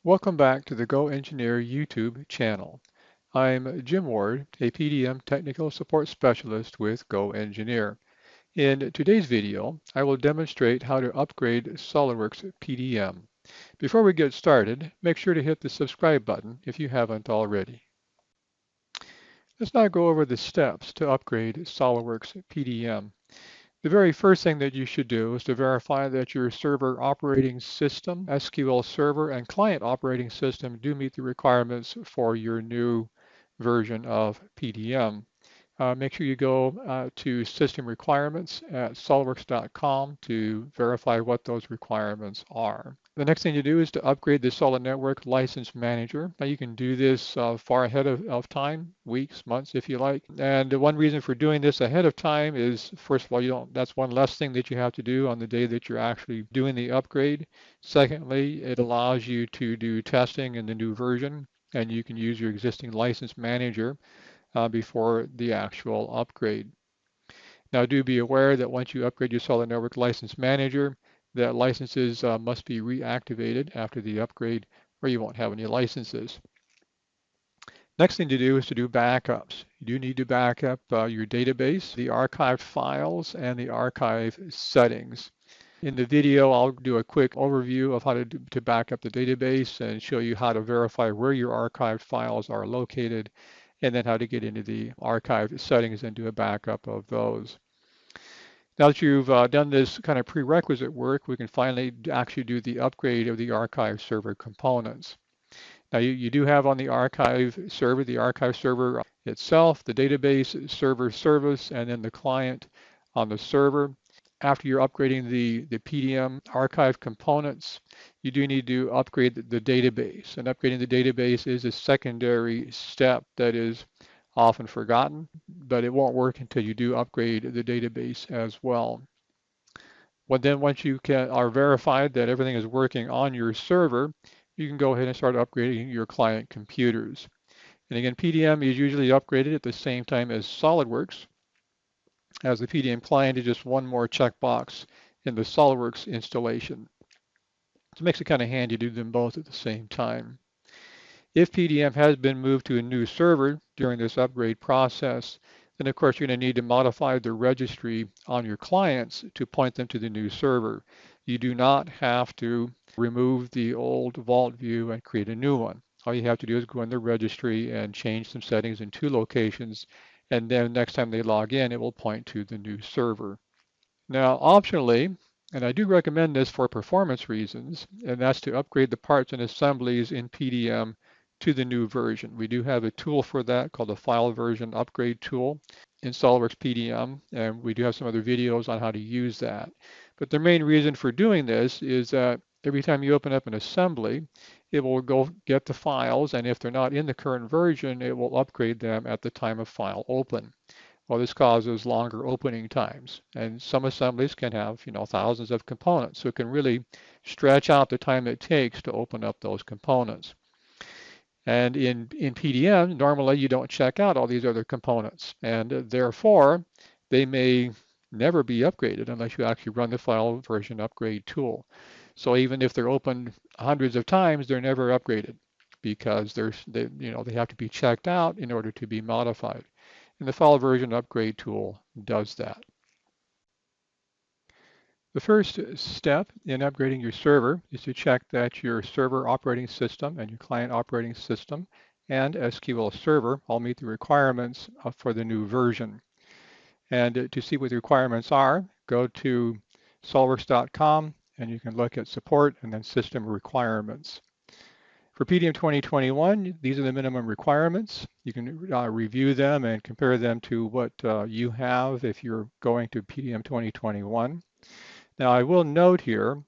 Welcome back to the Go Engineer YouTube channel. I'm Jim Ward, a PDM Technical Support Specialist with Go Engineer. In today's video, I will demonstrate how to upgrade SOLIDWORKS PDM. Before we get started, make sure to hit the subscribe button if you haven't already. Let's now go over the steps to upgrade SOLIDWORKS PDM. The very first thing that you should do is to verify that your server operating system, SQL Server, and client operating system do meet the requirements for your new version of PDM. Make sure you go to System Requirements at SOLIDWORKS.com to verify what those requirements are. The next thing to do is to upgrade the Solid Network License Manager. Now you can do this far ahead of time, weeks, months if you like. And one reason for doing this ahead of time is, first of all, that's one less thing that you have to do on the day that you're actually doing the upgrade. Secondly, it allows you to do testing in the new version, and you can use your existing license manager before the actual upgrade. Now do be aware that once you upgrade your Solid Network License Manager, that licenses must be reactivated after the upgrade or you won't have any licenses. Next thing to do is to do backups. You do need to back up your database, the archived files, and the archive settings. In the video, I'll do a quick overview of how to back up the database and show you how to verify where your archived files are located, and then how to get into the archive settings and do a backup of those. Now that you've done this kind of prerequisite work, we can finally actually do the upgrade of the archive server components. Now you do have on the archive server itself, the database server service, and then the client on the server. After you're upgrading the PDM archive components, you do need to upgrade the database. And upgrading the database is a secondary step that is often forgotten, but it won't work until you do upgrade the database as well. But then once you are verified that everything is working on your server, you can go ahead and start upgrading your client computers. And again, PDM is usually upgraded at the same time as SOLIDWORKS, as the PDM client is just one more checkbox in the SOLIDWORKS installation. So it makes it kind of handy to do them both at the same time. If PDM has been moved to a new server during this upgrade process, then of course you're going to need to modify the registry on your clients to point them to the new server. You do not have to remove the old Vault view and create a new one. All you have to do is go in the registry and change some settings in two locations, and then next time they log in, it will point to the new server. Now, optionally, and I do recommend this for performance reasons, and that's to upgrade the parts and assemblies in PDM to the new version. We do have a tool for that called the File Version Upgrade tool in SOLIDWORKS PDM, and we do have some other videos on how to use that. But the main reason for doing this is that every time you open up an assembly, it will go get the files, and if they're not in the current version, it will upgrade them at the time of file open. Well, this causes longer opening times, and some assemblies can have, thousands of components, so it can really stretch out the time it takes to open up those components. And in PDM, normally you don't check out all these other components, and therefore they may never be upgraded unless you actually run the File Version Upgrade tool. So even if they're opened hundreds of times, they're never upgraded because they have to be checked out in order to be modified. And the File Version Upgrade tool does that. The first step in upgrading your server is to check that your server operating system and your client operating system and SQL Server all meet the requirements for the new version. And to see what the requirements are, go to solidworks.com and you can look at support and then system requirements. For PDM 2021, these are the minimum requirements. You can review them and compare them to what you have if you're going to PDM 2021. Now, I will note here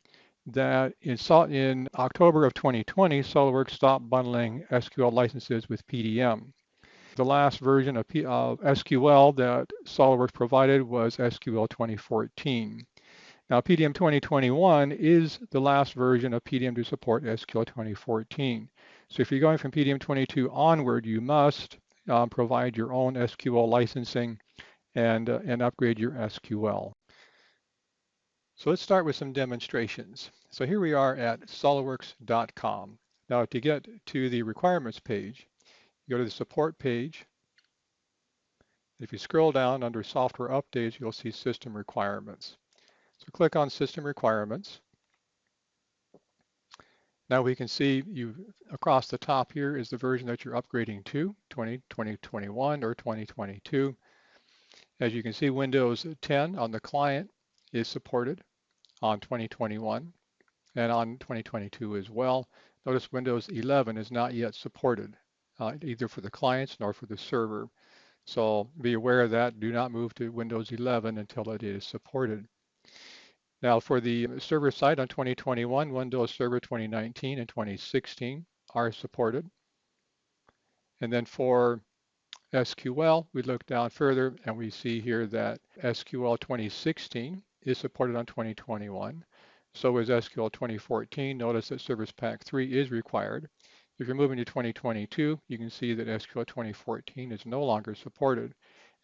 that in October of 2020, SOLIDWORKS stopped bundling SQL licenses with PDM. The last version of SQL that SOLIDWORKS provided was SQL 2014. Now, PDM 2021 is the last version of PDM to support SQL 2014. So if you're going from PDM 22 onward, you must provide your own SQL licensing and upgrade your SQL. So let's start with some demonstrations. So here we are at solidworks.com. Now to get to the requirements page, you go to the support page. If you scroll down under software updates, you'll see system requirements. So click on system requirements. Now we can see across the top here is the version that you're upgrading to, 2021 or 2022. As you can see, Windows 10 on the client is supported on 2021 and on 2022 as well. Notice Windows 11 is not yet supported, either for the clients nor for the server. So be aware of that. Do not move to Windows 11 until it is supported. Now for the server side on 2021, Windows Server 2019 and 2016 are supported. And then for SQL, we look down further and we see here that SQL 2016 is supported on 2021. So is SQL 2014. Notice that Service Pack 3 is required. If you're moving to 2022, you can see that SQL 2014 is no longer supported.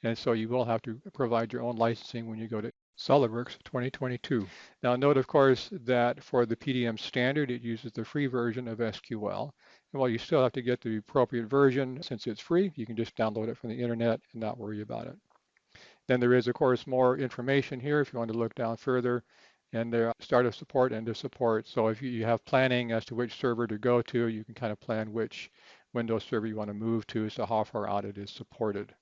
And so you will have to provide your own licensing when you go to SOLIDWORKS 2022. Now note, of course, that for the PDM standard, it uses the free version of SQL. And while you still have to get the appropriate version, since it's free, you can just download it from the internet and not worry about it. Then there is, of course, more information here if you want to look down further, and there start of support, end of support. So if you have planning as to which server to go to, you can kind of plan which Windows server you want to move to, so how far out it is supported.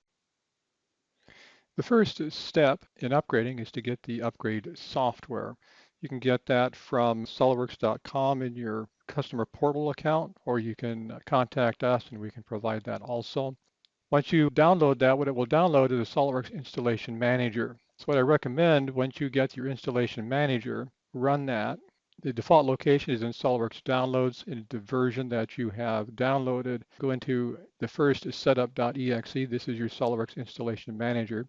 The first step in upgrading is to get the upgrade software. You can get that from solidworks.com in your customer portal account, or you can contact us and we can provide that also. Once you download that, what it will download is a SOLIDWORKS Installation Manager. So what I recommend, once you get your Installation Manager, run that. The default location is in SOLIDWORKS Downloads in the version that you have downloaded. Go into the first setup.exe. This is your SOLIDWORKS Installation Manager.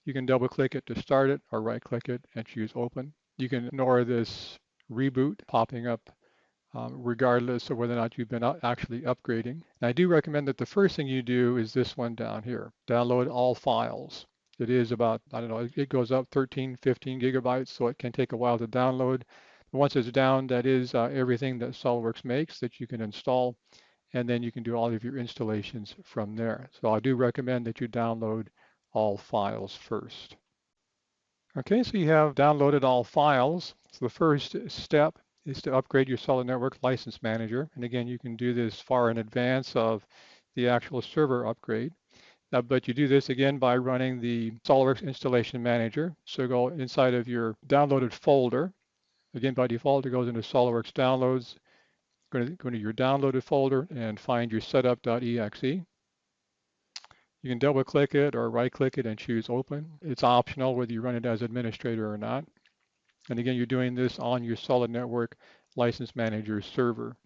You can double click it to start it or right click it and choose open. You can ignore this reboot popping up regardless of whether or not you've been actually upgrading. And I do recommend that the first thing you do is this one down here, download all files. It is about, I don't know, it goes up 13, 15 gigabytes, so it can take a while to download. Once it's down, that is everything that SOLIDWORKS makes that you can install, and then you can do all of your installations from there. So I do recommend that you download all files first. Okay, so you have downloaded all files. So the first step is to upgrade your Solid Network License Manager. And again, you can do this far in advance of the actual server upgrade. But you do this again by running the SOLIDWORKS Installation Manager. So go inside of your downloaded folder. Again, by default, it goes into SOLIDWORKS Downloads. Go to your downloaded folder and find your setup.exe. You can double click it or right click it and choose open. It's optional whether you run it as administrator or not. And again, you're doing this on your Solid Network License Manager server.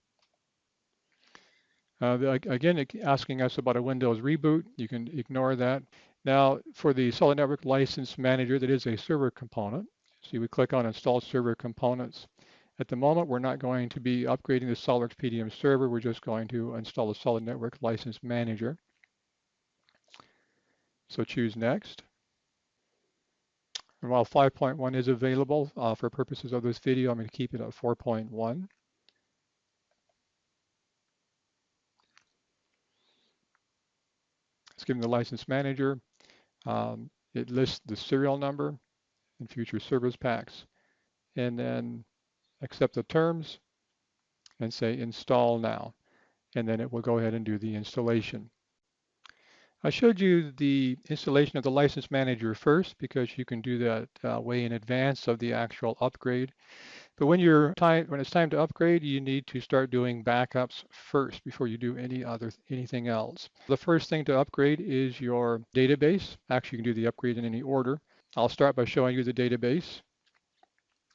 Again, asking us about a Windows reboot, you can ignore that. Now, for the Solid Network License Manager, that is a server component. So you would click on Install Server Components. At the moment, we're not going to be upgrading the SOLIDWORKS PDM server. We're just going to install the Solid Network License Manager. So choose Next. And while 5.1 is available for purposes of this video, I'm going to keep it at 4.1. Let's give them the license manager. It lists the serial number and future service packs, and then accept the terms and say install now, and then it will go ahead and do the installation. I showed you the installation of the license manager first because you can do that way in advance of the actual upgrade. But when it's time to upgrade, you need to start doing backups first before you do anything else. The first thing to upgrade is your database. Actually, you can do the upgrade in any order. I'll start by showing you the database.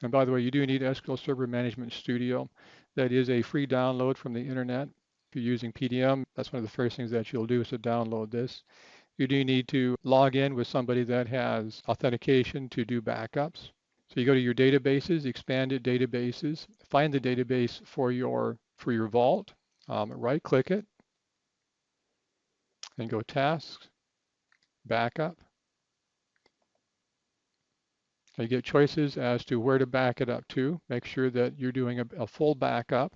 And by the way, you do need SQL Server Management Studio. That is a free download from the internet. If you're using PDM, that's one of the first things that you'll do is to download this. You do need to log in with somebody that has authentication to do backups. So you go to your databases, expanded databases, find the database for your vault, right click it, and go tasks, backup, You get choices as to where to back it up to. Make sure that you're doing a full backup.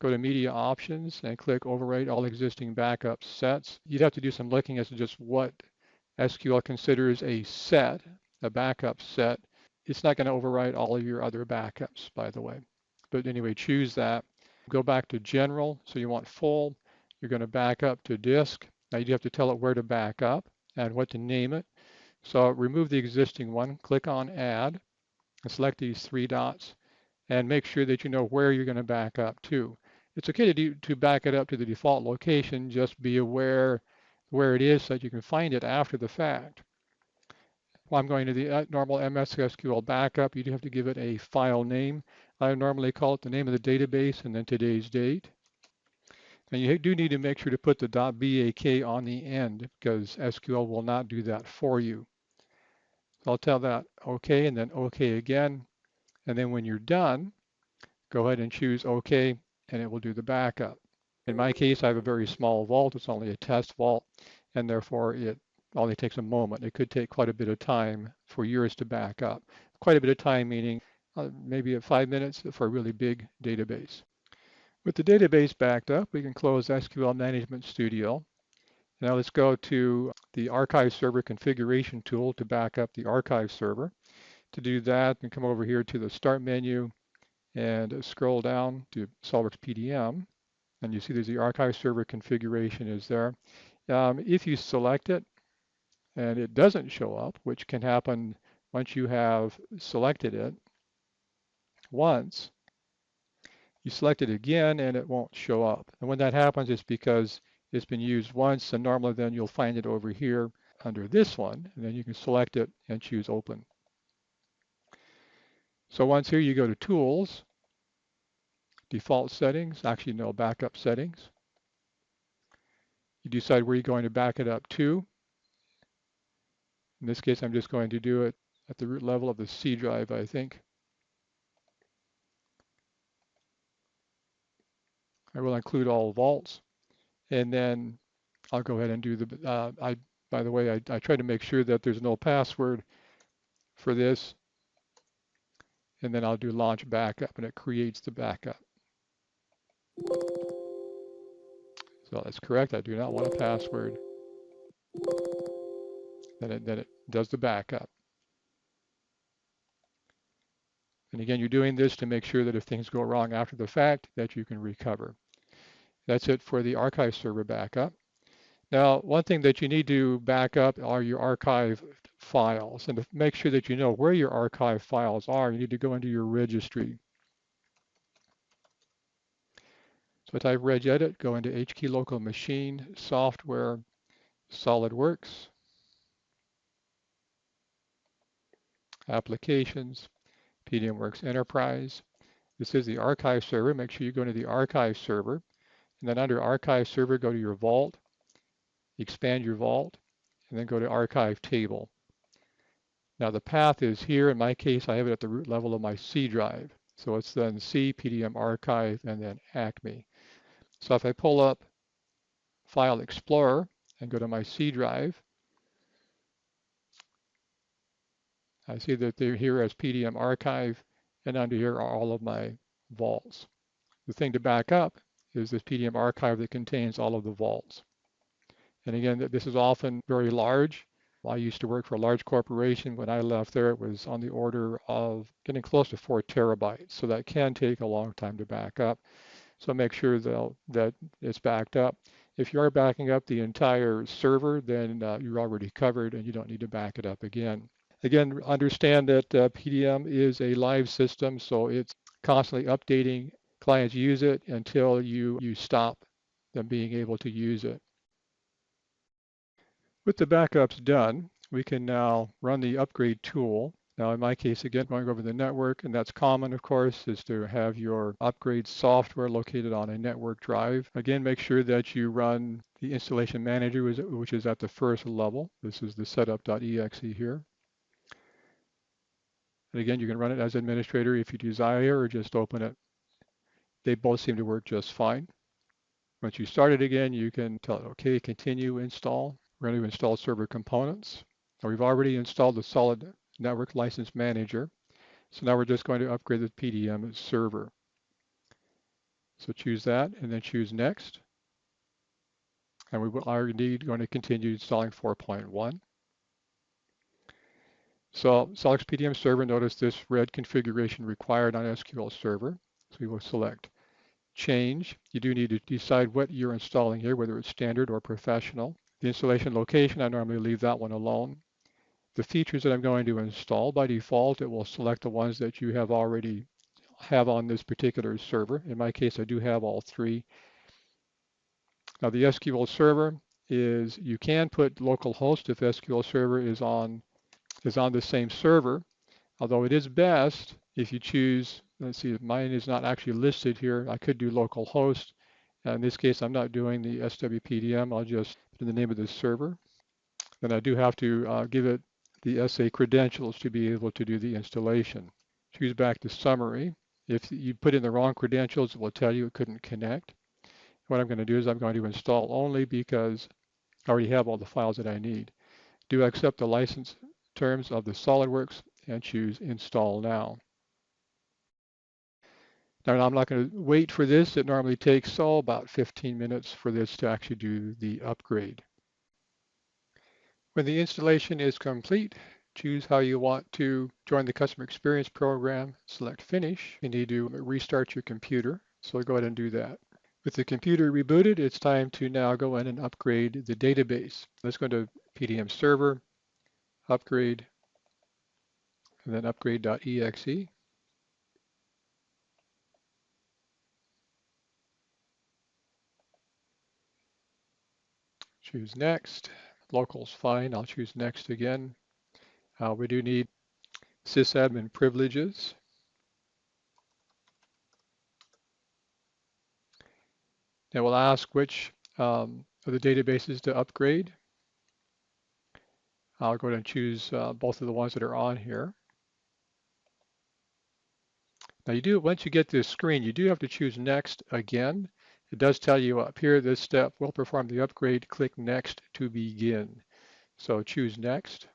Go to Media Options and click Overwrite All Existing Backup Sets. You'd have to do some looking as to just what SQL considers a set, a backup set. It's not going to overwrite all of your other backups, by the way. But anyway, choose that. Go back to General, so you want full. You're going to back up to disk. Now you have to tell it where to back up and what to name it. So remove the existing one, click on Add, and select these three dots, and make sure that you know where you're going to back up to. It's okay to back it up to the default location, just be aware where it is so that you can find it after the fact. Well, I'm going to the normal MS SQL backup. You do have to give it a file name. I normally call it the name of the database and then today's date. And you do need to make sure to put the .bak on the end because SQL will not do that for you. So I'll tell that OK and then OK again. And then when you're done, go ahead and choose OK and it will do the backup. In my case, I have a very small vault. It's only a test vault, and therefore it only takes a moment. It could take quite a bit of time for yours to back up. Quite a bit of time meaning maybe 5 minutes for a really big database. With the database backed up, we can close SQL Management Studio. Now let's go to the Archive Server Configuration tool to back up the archive server. To do that, you can come over here to the Start menu and scroll down to SOLIDWORKS PDM. And you see there's the archive server configuration is there. If you select it and it doesn't show up, which can happen once you have selected it once, you select it again and it won't show up. And when that happens, it's because it's been used once, and normally then you'll find it over here under this one, and then you can select it and choose Open. So once here you go to Tools, Default Settings, actually no, Backup Settings. You decide where you're going to back it up to. In this case, I'm just going to do it at the root level of the C drive, I think. I will include all vaults, and then I'll go ahead and do the, by the way, I try to make sure that there's no password for this, and then I'll do launch backup, and it creates the backup. So that's correct. I do not want a password. Then it does the backup. And again, you're doing this to make sure that if things go wrong after the fact, that you can recover. That's it for the archive server backup. Now, one thing that you need to back up are your archive files. And to make sure that you know where your archive files are, you need to go into your registry. So type regedit, go into HKey local machine, software, SOLIDWORKS, applications, PDMWorks Enterprise. This is the archive server. Make sure you go into the archive server. And then under archive server, go to your vault, expand your vault, and then go to archive table. Now the path is here. In my case, I have it at the root level of my C drive. So it's then C, PDM archive, and then Acme. So if I pull up File Explorer and go to my C drive, I see that they're here as PDM archive, and under here are all of my vaults. The thing to back up is this PDM archive that contains all of the vaults. And again, this is often very large. I used to work for a large corporation. When I left there, it was on the order of getting close to 4 terabytes. So that can take a long time to back up. So make sure that it's backed up. If you are backing up the entire server, then you're already covered and you don't need to back it up again. Again, understand that PDM is a live system, so it's constantly updating. Clients use it until you stop them being able to use it. With the backups done, we can now run the upgrade tool. Now in my case, again, going over the network, and that's common, of course, is to have your upgrade software located on a network drive. Again, make sure that you run the installation manager, which is at the first level. This is the setup.exe here. And again, you can run it as administrator if you desire, or just open it. They both seem to work just fine. Once you start it again, you can tell it, okay, continue install. We're going to install server components. Now we've already installed the solid Network License Manager. So now we're just going to upgrade the PDM server. So choose that and then choose Next. And we are indeed going to continue installing 4.1. So SOLIX PDM server, notice this red configuration required on SQL Server. So we will select Change. You do need to decide what you're installing here, whether it's standard or professional. The installation location, I normally leave that one alone. The features that I'm going to install, by default, it will select the ones that you have already have on this particular server. In my case, I do have all three. Now the SQL Server is, you can put localhost if SQL Server is on the same server, although it is best if you choose, let's see, mine is not actually listed here. I could do localhost. In this case, I'm not doing the SWPDM. I'll just put in the name of the server. Then I do have to give it the SA credentials to be able to do the installation. Choose back to summary. If you put in the wrong credentials, it will tell you it couldn't connect. What I'm going to do is I'm going to install only because I already have all the files that I need. Do accept the license terms of the SOLIDWORKS and choose Install Now. Now I'm not going to wait for this. It normally takes about 15 minutes for this to actually do the upgrade. When the installation is complete, choose how you want to join the customer experience program, select Finish. You need to restart your computer, so go ahead and do that. With the computer rebooted, it's time to now go in and upgrade the database. Let's go to PDM Server, Upgrade, and then upgrade.exe. Choose Next. Local's fine. I'll choose Next again. We do need sysadmin privileges. It will ask which of the databases to upgrade. I'll go ahead and choose both of the ones that are on here. Now once you get this screen, you do have to choose Next again. It does tell you up here, this step will perform the upgrade. Click Next to begin. So choose Next.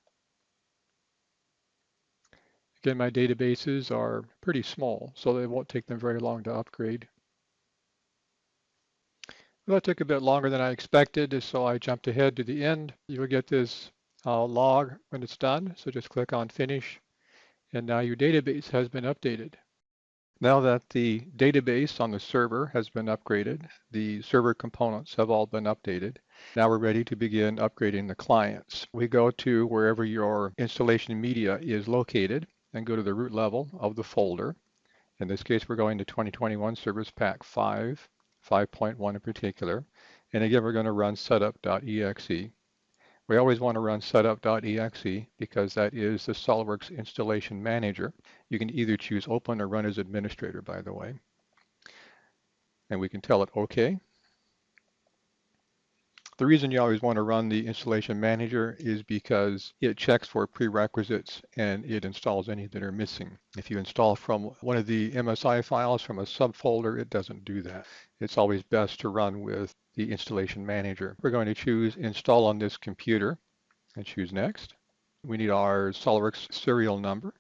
Again, my databases are pretty small, so it won't take them very long to upgrade. Well, that took a bit longer than I expected, so I jumped ahead to the end. You'll get this log when it's done, so just click on Finish, and now your database has been updated. Now that the database on the server has been upgraded, the server components have all been updated. Now we're ready to begin upgrading the clients. We go to wherever your installation media is located and go to the root level of the folder. In this case, we're going to 2021 Service Pack 5, 5.1 in particular. And again, we're going to run setup.exe. We always want to run setup.exe because that is the SOLIDWORKS installation manager. You can either choose open or run as administrator, by the way. And we can tell it OK. The reason you always want to run the installation manager is because it checks for prerequisites and it installs any that are missing. If you install from one of the MSI files from a subfolder, it doesn't do that. It's always best to run with the installation manager. We're going to choose Install on this computer and choose Next. We need our SOLIDWORKS serial number.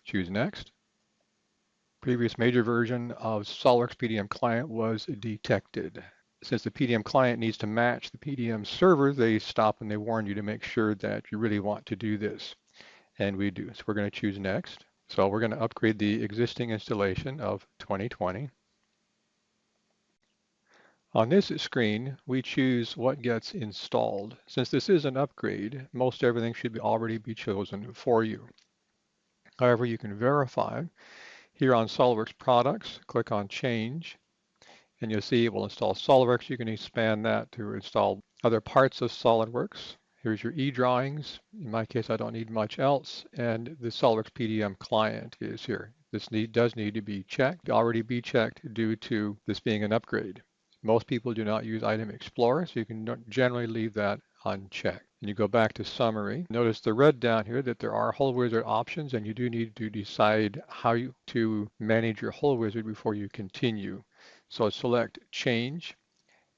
Choose Next. Previous major version of SOLIDWORKS PDM client was detected. Since the PDM client needs to match the PDM server, they stop and they warn you to make sure that you really want to do this. And we do. So we're going to choose Next. So we're going to upgrade the existing installation of 2020. On this screen, we choose what gets installed. Since this is an upgrade, most everything should already be chosen for you. However, you can verify. Here on SOLIDWORKS Products, click on Change, and you'll see it will install SOLIDWORKS. You can expand that to install other parts of SOLIDWORKS. Here's your e-drawings. In my case, I don't need much else, and the SOLIDWORKS PDM client is here. This does need to be checked, already be checked due to this being an upgrade. Most people do not use Item Explorer, so you can generally leave that unchecked. And you go back to summary. Notice the red down here that there are Whole Wizard options, and you do need to decide how to manage your Whole Wizard before you continue. So select Change.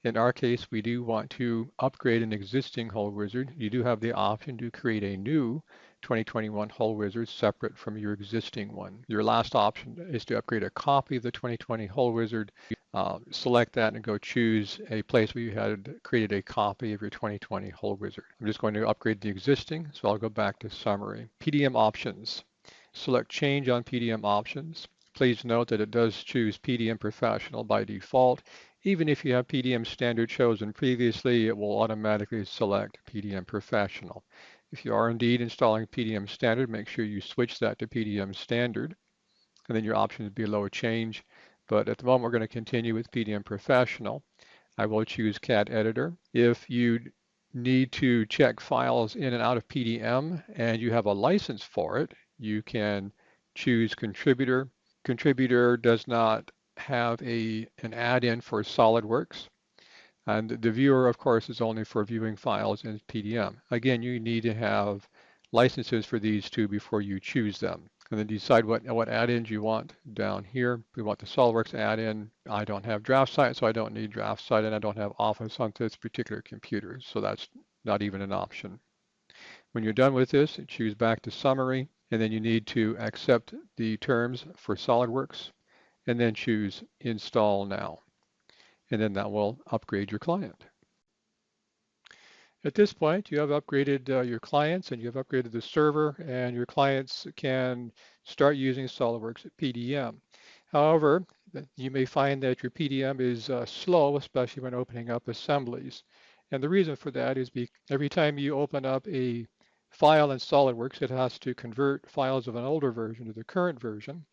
In our case, we do want to upgrade an existing Whole Wizard. You do have the option to create a new 2021 Hull Wizard separate from your existing one. Your last option is to upgrade a copy of the 2020 Hull Wizard. Select that and go choose a place where you had created a copy of your 2020 Hull Wizard. I'm just going to upgrade the existing, so I'll go back to Summary. PDM Options. Select Change on PDM Options. Please note that it does choose PDM Professional by default. Even if you have PDM Standard chosen previously, it will automatically select PDM Professional. If you are indeed installing PDM Standard, make sure you switch that to PDM Standard, and then your options below change. But at the moment, we're going to continue with PDM Professional. I will choose CAD Editor. If you need to check files in and out of PDM and you have a license for it, you can choose Contributor. Contributor does not have an add-in for SolidWorks. And the viewer, of course, is only for viewing files in PDM. Again, you need to have licenses for these two before you choose them. And then decide what add-ins you want down here. We want the SolidWorks add-in. I don't have DraftSight, so I don't need DraftSight, and I don't have Office on this particular computer, so that's not even an option. When you're done with this, choose back to Summary, and then you need to accept the terms for SolidWorks, and then choose Install Now. And then that will upgrade your client. At this point, you have upgraded your clients and you have upgraded the server, and your clients can start using SolidWorks PDM. However, you may find that your PDM is slow, especially when opening up assemblies. And the reason for that is every time you open up a file in SolidWorks, it has to convert files of an older version to the current version.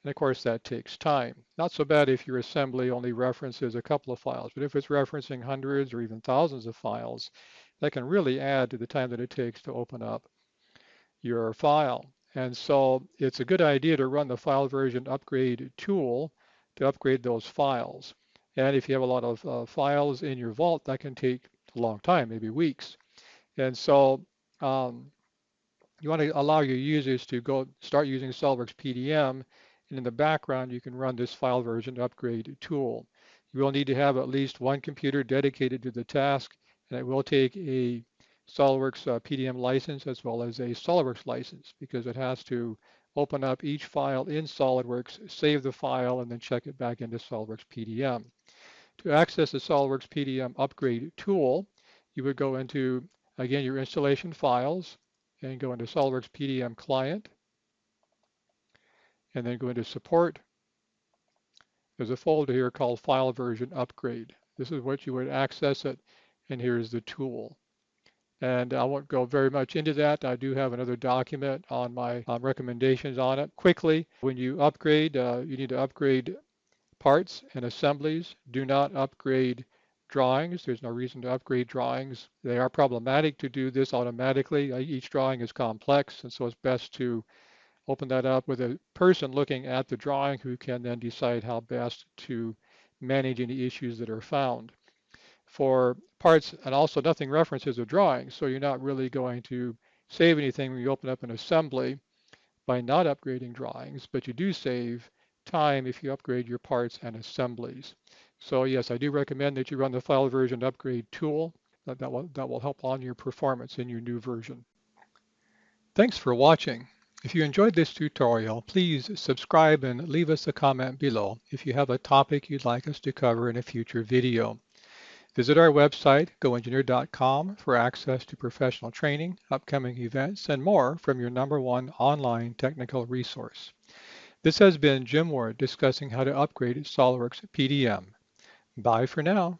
And of course, that takes time. Not so bad if your assembly only references a couple of files, but if it's referencing hundreds or even thousands of files, that can really add to the time that it takes to open up your file. And so it's a good idea to run the file version upgrade tool to upgrade those files. And if you have a lot of files in your vault, that can take a long time, maybe weeks. And so you want to allow your users to go start using SolidWorks PDM, and in the background, you can run this file version upgrade tool. You will need to have at least one computer dedicated to the task, and it will take a SolidWorks PDM license as well as a SolidWorks license, because it has to open up each file in SolidWorks, save the file, and then check it back into SolidWorks PDM. To access the SolidWorks PDM upgrade tool, you would go into, again, your installation files, and go into SolidWorks PDM client, and then go into support. There's a folder here called file version upgrade. This is what you would access it, and here's the tool. And I won't go very much into that. I do have another document on my recommendations on it. Quickly, when you upgrade, you need to upgrade parts and assemblies. Do not upgrade drawings. There's no reason to upgrade drawings. They are problematic to do this automatically. Each drawing is complex, and so it's best to open that up with a person looking at the drawing who can then decide how best to manage any issues that are found. For parts, and also nothing references a drawing, so you're not really going to save anything when you open up an assembly by not upgrading drawings, but you do save time if you upgrade your parts and assemblies. So yes, I do recommend that you run the file version upgrade tool. That will help on your performance in your new version. Thanks for watching. If you enjoyed this tutorial, please subscribe and leave us a comment below if you have a topic you'd like us to cover in a future video. Visit our website, goengineer.com, for access to professional training, upcoming events, and more from your #1 online technical resource. This has been Jim Ward discussing how to upgrade SolidWorks PDM. Bye for now.